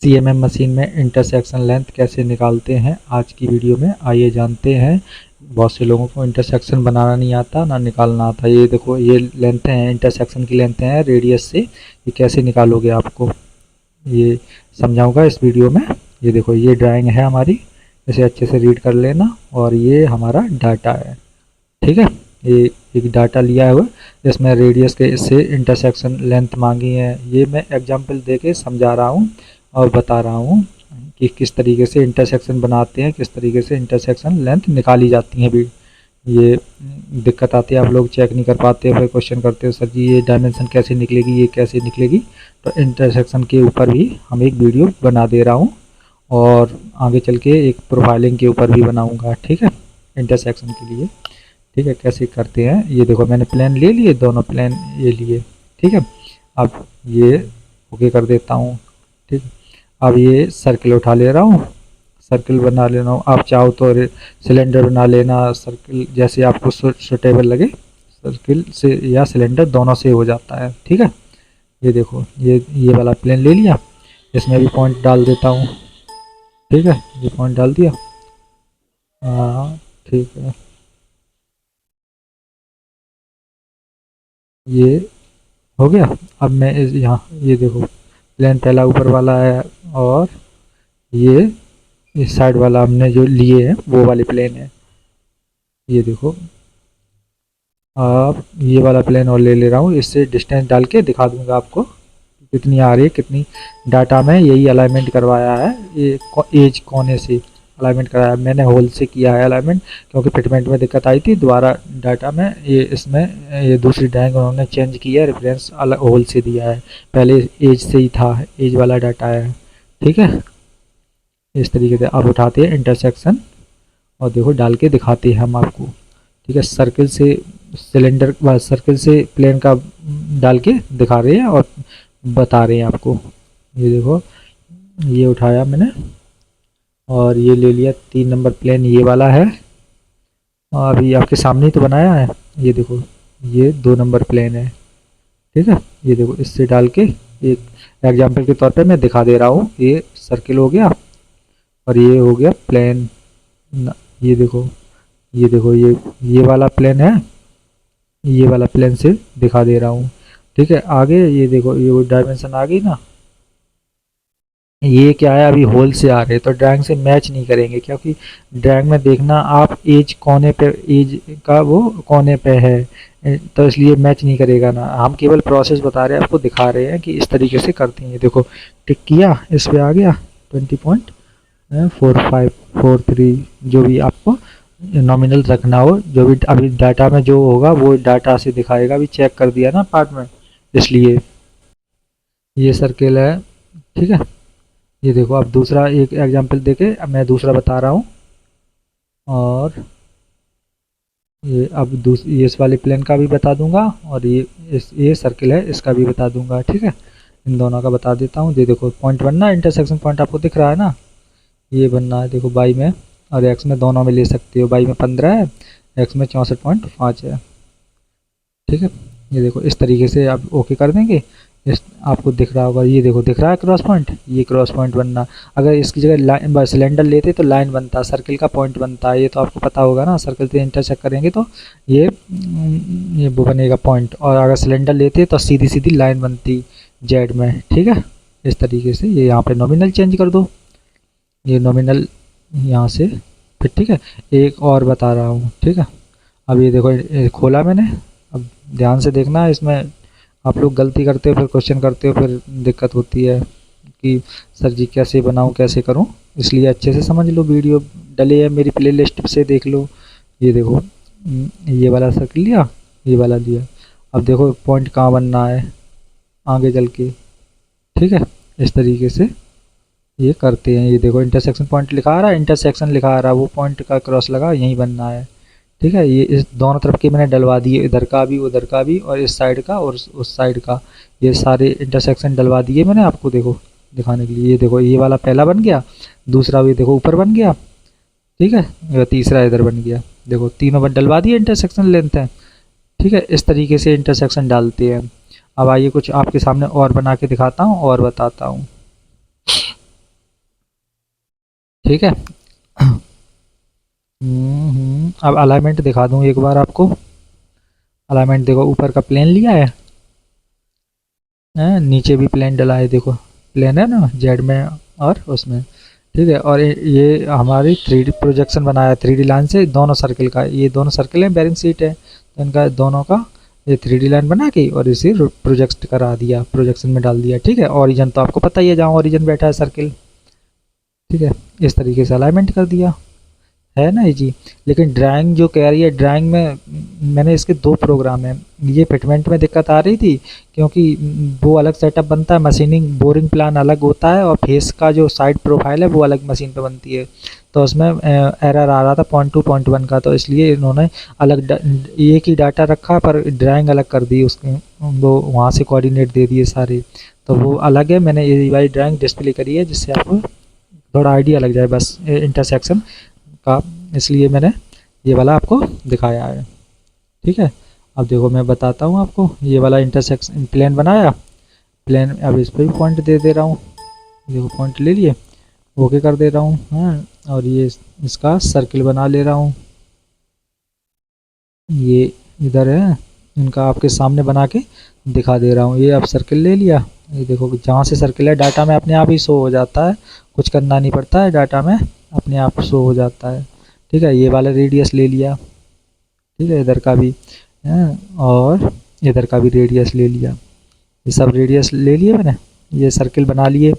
CMM machine में intersection length कैसे निकालते हैं आज की वीडियो में आइए जानते हैं। बहुत से लोगों को इंटरसेक्शन बनाना नहीं आता ना निकालना आता। ये देखो ये लेंथ है, इंटरसेक्शन की लेंथ है रेडियस से। ये कैसे निकालोगे आपको ये समझाऊंगा इस वीडियो में। ये देखो ये ड्राइंग है हमारी, इसे अच्छे से रीड कर लेना और ये हमारा डाटा है। ठीक है, ये एक डाटा लिया हुआ इसमें रेडियस के इससे इंटरसेक्शन लेंथ मांगी है। ये मैं एग्जांपल देके समझा रहा हूँ और बता रहा हूँ कि किस तरीके से इंटरसेक्शन बनाते हैं, किस तरीके से इंटरसेक्शन लेंथ निकाली जाती है भी। ये दिक्कत आती है, आप लोग चेक नहीं कर पाते, फिर क्वेश्चन करते हो सर जी ये डायमेंशन कैसे निकलेगी, ये कैसे निकलेगी। तो इंटरसेक्शन के ऊपर भी हम एक वीडियो बना दे रहा हूँ और आगे चल के एक प्रोफाइलिंग के ऊपर भी बनाऊंगा। ठीक है, इंटरसेक्शन के लिए। ठीक है, कैसे करते हैं ये देखो मैंने प्लेन ले लिए, दोनों प्लेन ये लिए। ठीक है, अब ये ओके कर देता हूँ। ठीक, अब ये सर्किल उठा ले रहा हूँ, सर्किल बना ले रहा हूँ। आप चाहो तो सिलेंडर बना लेना, सर्किल जैसे आपको सुटेबल लगे, सर्किल से या सिलेंडर दोनों से हो जाता है। ठीक है, ये देखो ये वाला प्लेन ले लिया, इसमें भी पॉइंट डाल देता हूँ। ठीक है, ये पॉइंट डाल दिया। हाँ ठीक है, ये हो गया। अब मैं यहाँ ये देखो प्लेन पहला ऊपर वाला है और ये इस साइड वाला हमने जो लिए हैं वो वाले प्लेन है। ये देखो अब ये वाला प्लेन और ले ले रहा हूँ, इससे डिस्टेंस डाल के दिखा दूंगा आपको कितनी आ रही है, कितनी डाटा में यही अलाइनमेंट करवाया है। ये एज कोने से अलाइनमेंट कराया है मैंने, होल से किया है अलाइनमेंट क्योंकि फिटमेंट में दिक्कत आई थी। दोबारा डाटा में ये इसमें ये दूसरी ड्राइंग उन्होंने चेंज किया है, रेफरेंस अलग होल से दिया है, पहले एज से ही था, एज वाला डाटा है। ठीक है, इस तरीके से अब उठाते हैं इंटरसेक्शन और देखो डाल के दिखाते हैं हम आपको। ठीक है, सर्किल से सिलेंडर व सर्किल से प्लेन का डाल के दिखा रहे हैं और बता रहे हैं आपको। ये देखो ये उठाया मैंने और ये ले लिया 3 नंबर प्लेन, ये वाला है और अभी आपके सामने ही तो बनाया है। ये देखो ये 2 नंबर प्लेन है। ठीक है, ये देखो इससे डाल के एक एग्जाम्पल के तौर पे मैं दिखा दे रहा हूँ। ये सर्किल हो गया और ये हो गया प्लेन। ये देखो ये देखो ये वाला प्लेन है, ये वाला प्लेन से दिखा दे रहा हूँ। ठीक है, आगे ये देखो ये डायमेंशन आ गई ना। ये क्या है अभी होल से आ रहे हैं तो ड्राइंग से मैच नहीं करेंगे क्योंकि ड्राइंग में देखना आप एज कोने पे, एज का वो कोने पे है तो इसलिए मैच नहीं करेगा ना। हम केवल प्रोसेस बता रहे हैं, आपको दिखा रहे हैं कि इस तरीके से करते हैं। देखो टिक किया, इस पे आ गया 20.4543 जो भी आपको नॉमिनल रखना हो, जो भी अभी डाटा में जो होगा वो डाटा से दिखाएगा। अभी चेक कर दिया ना पार्ट में, इसलिए ये सर्किल है। ठीक है, ये देखो अब दूसरा एक एग्जांपल देके अब मैं दूसरा बता रहा हूँ और ये अब ये इस वाले प्लेन का भी बता दूंगा और ये सर्किल है इसका भी बता दूंगा। ठीक है, इन दोनों का बता देता हूँ। ये देखो पॉइंट बनना, इंटरसेक्शन पॉइंट आपको दिख रहा है ना, ये बनना है। देखो बाई में और एक्स में दोनों में ले सकते हो, बाई में 15 है, एक्स में 64.5 है। ठीक है, ये देखो इस तरीके से आप ओके कर देंगे। इस आपको दिख रहा होगा, ये देखो दिख रहा है क्रॉस पॉइंट, ये क्रॉस पॉइंट बनना। अगर इसकी जगह लाइन सिलेंडर लेते तो लाइन बनता, सर्किल का पॉइंट बनता है, ये तो आपको पता होगा ना। सर्किल से इंटरसेक्ट करेंगे तो ये वो बनेगा पॉइंट, और अगर सिलेंडर लेते तो सीधी सीधी लाइन बनती जेड में। ठीक है, इस तरीके से ये यहाँ पे नॉमिनल चेंज कर दो, ये नॉमिनल यहाँ से फिर। ठीक है, एक और बता रहा हूँ। ठीक है, अब ये देखो ये खोला मैंने, अब ध्यान से देखना, इसमें आप लोग गलती करते हो फिर क्वेश्चन करते हो फिर दिक्कत होती है कि सर जी कैसे बनाऊं कैसे करूं, इसलिए अच्छे से समझ लो, वीडियो डले है मेरी प्लेलिस्ट से देख लो। ये देखो ये वाला सर्किल लिया, ये वाला लिया। अब देखो पॉइंट कहाँ बनना है आगे चल के। ठीक है, इस तरीके से ये करते हैं। ये देखो इंटरसेक्शन पॉइंट लिखा आ रहा है, इंटरसेक्शन लिखा आ रहा है, वो पॉइंट का क्रॉस लगा यहीं बनना है। ठीक है, ये इस दोनों तरफ के मैंने डलवा दिए, इधर का भी उधर का भी और इस साइड का और उस साइड का, ये सारे इंटरसेक्शन डलवा दिए मैंने आपको देखो दिखाने के लिए। ये देखो ये वाला पहला बन गया, दूसरा भी देखो ऊपर बन गया। ठीक है, ये तीसरा इधर बन गया। देखो तीनों पर डलवा दिए इंटरसेक्शन लेंथ है। ठीक है, इस तरीके से इंटरसेक्शन डालते हैं। अब आइए कुछ आपके सामने और बना के दिखाता हूँ और बताता हूँ। ठीक है। अब अलाइनमेंट दिखा दूं एक बार आपको। अलाइनमेंट देखो, ऊपर का प्लेन लिया है, नीचे भी प्लेन डला है, देखो प्लेन है ना जेड में और उसमें। ठीक है, और ये हमारी 3D प्रोजेक्शन बनाया है 3D लाइन से दोनों सर्किल का। ये दोनों सर्किल है, बेरिंग सीट है, तो इनका दोनों का ये 3D लाइन बना के और इसे प्रोजेक्ट करा दिया, प्रोजेक्शन में डाल दिया। ठीक है, ओरिजिन तो आपको पता ही है, जहाँ ओरिजिन बैठा है सर्किल। ठीक है, इस तरीके से अलाइनमेंट कर दिया है ना जी। लेकिन ड्राइंग जो कह रही है, ड्राइंग में मैंने इसके 2 प्रोग्राम हैं। ये फिटमेंट में दिक्कत आ रही थी क्योंकि वो अलग सेटअप बनता है, मशीनिंग बोरिंग प्लान अलग होता है और फेस का जो साइड प्रोफाइल है वो अलग मशीन पे बनती है। तो उसमें एरर आ रहा था 0.2 0.1 का, तो इसलिए इन्होंने अलग एक ही डाटा रखा पर ड्राइंग अलग कर दी उसके, वो वहाँ से कोऑर्डिनेट दे दिए सारे, तो वो अलग है। मैंने ये वाली ड्राइंग डिस्प्ले करी है जिससे आपको थोड़ा आइडिया लग जाए बस इंटरसेक्शन का, इसलिए मैंने ये वाला आपको दिखाया है। ठीक है, अब देखो मैं बताता हूँ आपको। ये वाला इंटरसेक्शन प्लेन बनाया, प्लेन अब इस पर भी पॉइंट दे दे रहा हूँ। देखो पॉइंट ले लिए, ओके कर दे रहा हूँ। हाँ, और ये इसका सर्किल बना ले रहा हूँ। ये इधर है, इनका आपके सामने बना के दिखा दे रहा हूँ। ये अब सर्किल ले लिया, ये देखो जहाँ से सर्किल है डाटा में अपने आप ही शो हो जाता है, कुछ करना नहीं पड़ता है, डाटा में अपने आप शो हो जाता है। ठीक है, ये वाला रेडियस ले लिया। ठीक है, इधर का भी है और इधर का भी रेडियस ले लिया। ये सब रेडियस ले लिए मैंने, ये सर्किल बना लिए।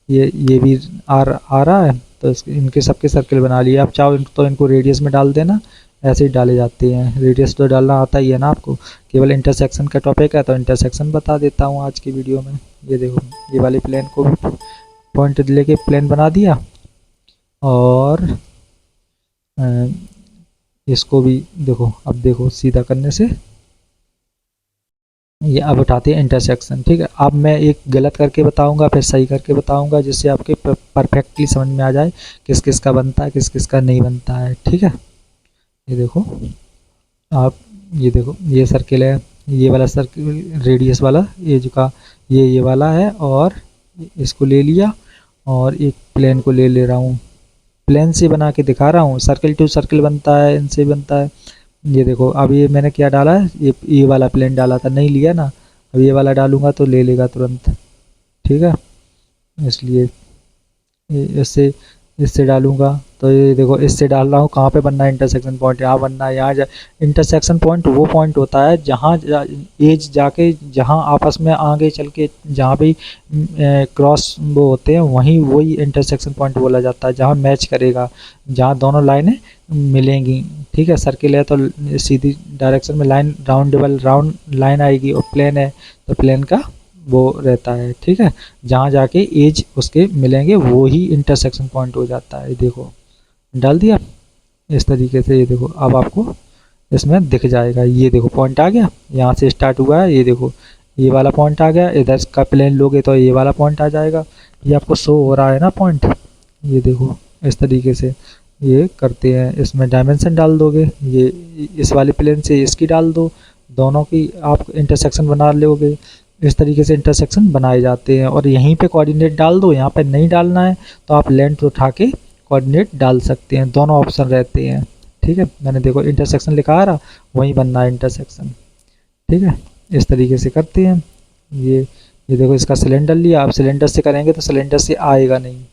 ये भी आ रहा है, तो इनके सबके सर्किल बना लिए। आप चाहो तो इनको रेडियस में डाल देना, ऐसे ही डाले जाते हैं। रेडियस तो डालना आता ही है ना आपको, केवल इंटरसेक्शन का टॉपिक है तो इंटरसेक्शन बता देता हूँ आज की वीडियो में। ये देखो, ये वाले प्लेन को भी पॉइंट लेके प्लेन बना दिया और इसको भी देखो, अब देखो सीधा करने से ये अब उठाते हैं इंटरसेक्शन। ठीक है, अब मैं एक गलत करके बताऊंगा फिर सही करके बताऊंगा, जिससे आपके परफेक्टली समझ में आ जाए किस किस का बनता है किस किस का नहीं बनता है। ठीक है, ये देखो आप, ये देखो ये सर्किल है, ये वाला सर्किल रेडियस वाला, ये जो का ये वाला है, और इसको ले लिया और एक प्लेन को ले रहा हूँ, प्लेन से बना के दिखा रहा हूँ। सर्किल टू सर्किल बनता है, इनसे बनता है। ये देखो, अब ये मैंने क्या डाला है, ये वाला प्लेन डाला था, नहीं लिया ना, अब ये वाला डालूंगा तो ले लेगा तुरंत। ठीक है, इसलिए इससे इससे डालूंगा तो ये देखो, इससे डाल रहा हूँ। कहाँ पे बनना है इंटरसेक्शन पॉइंट, यहाँ बनना है। यहाँ इंटरसेक्शन पॉइंट वो पॉइंट होता है जहाँ एज जाके, जहाँ आपस में आगे चल के जहाँ भी क्रॉस वो होते हैं, वहीं वही इंटरसेक्शन पॉइंट बोला जाता है, जहाँ मैच करेगा, जहाँ दोनों लाइनें मिलेंगी। ठीक है, सर्किल है तो सीधी डायरेक्शन में लाइन राउंड लाइन आएगी, और प्लेन है तो प्लेन का वो रहता है। ठीक है, जहाँ जाके एज उसके मिलेंगे वो ही इंटरसेक्शन पॉइंट हो जाता है। देखो डाल दिया इस तरीके से, ये देखो अब आपको इसमें दिख जाएगा। ये देखो पॉइंट आ गया, यहाँ से स्टार्ट हुआ है, ये देखो ये वाला पॉइंट आ गया। इधर का प्लेन लोगे तो ये वाला पॉइंट आ जाएगा। ये आपको शो हो रहा है ना पॉइंट, ये देखो इस तरीके से ये करते हैं। इसमें डायमेंशन डाल दोगे, ये इस वाले प्लेन से इसकी डाल दो, दोनों की आप इंटरसेक्शन बना लोगे। इस तरीके से इंटरसेक्शन बनाए जाते हैं। और यहीं पे कोऑर्डिनेट डाल दो, यहाँ पे नहीं डालना है तो आप लेंथ उठा के कोऑर्डिनेट डाल सकते हैं, दोनों ऑप्शन रहते हैं। ठीक है, मैंने देखो इंटरसेक्शन लिखा आ रहा, वहीं बनना है इंटरसेक्शन। ठीक है, इस तरीके से करते हैं। ये देखो इसका सिलेंडर लिया, अब सिलेंडर से करेंगे तो सिलेंडर से आएगा नहीं।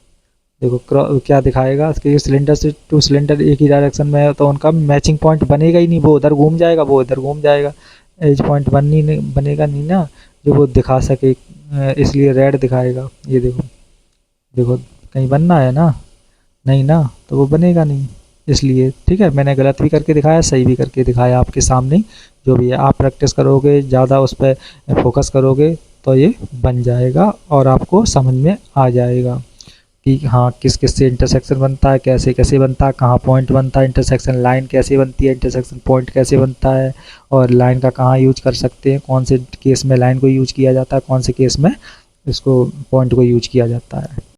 देखो क्या दिखाएगा, इसके सिलेंडर से टू सिलेंडर एक ही डायरेक्शन में है तो उनका मैचिंग पॉइंट बनेगा ही नहीं, वो उधर घूम जाएगा वो इधर घूम जाएगा, एज पॉइंट बनेगा नहीं ना जो वो दिखा सके, इसलिए रेड दिखाएगा। ये देखो, देखो कहीं बनना है ना, नहीं ना, तो वो बनेगा नहीं इसलिए। ठीक है, मैंने गलत भी करके दिखाया, सही भी करके दिखाया आपके सामने। जो भी है आप प्रैक्टिस करोगे, ज़्यादा उस पर फोकस करोगे तो ये बन जाएगा और आपको समझ में आ जाएगा कि हाँ किस किस से इंटरसेक्शन बनता है, कैसे कैसे बनता है, कहाँ पॉइंट बनता है, इंटरसेक्शन लाइन कैसे बनती है, इंटरसेक्शन पॉइंट कैसे बनता है, और लाइन का कहाँ यूज कर सकते हैं, कौन से केस में लाइन को यूज किया जाता है, कौन से केस में इसको पॉइंट को यूज किया जाता है।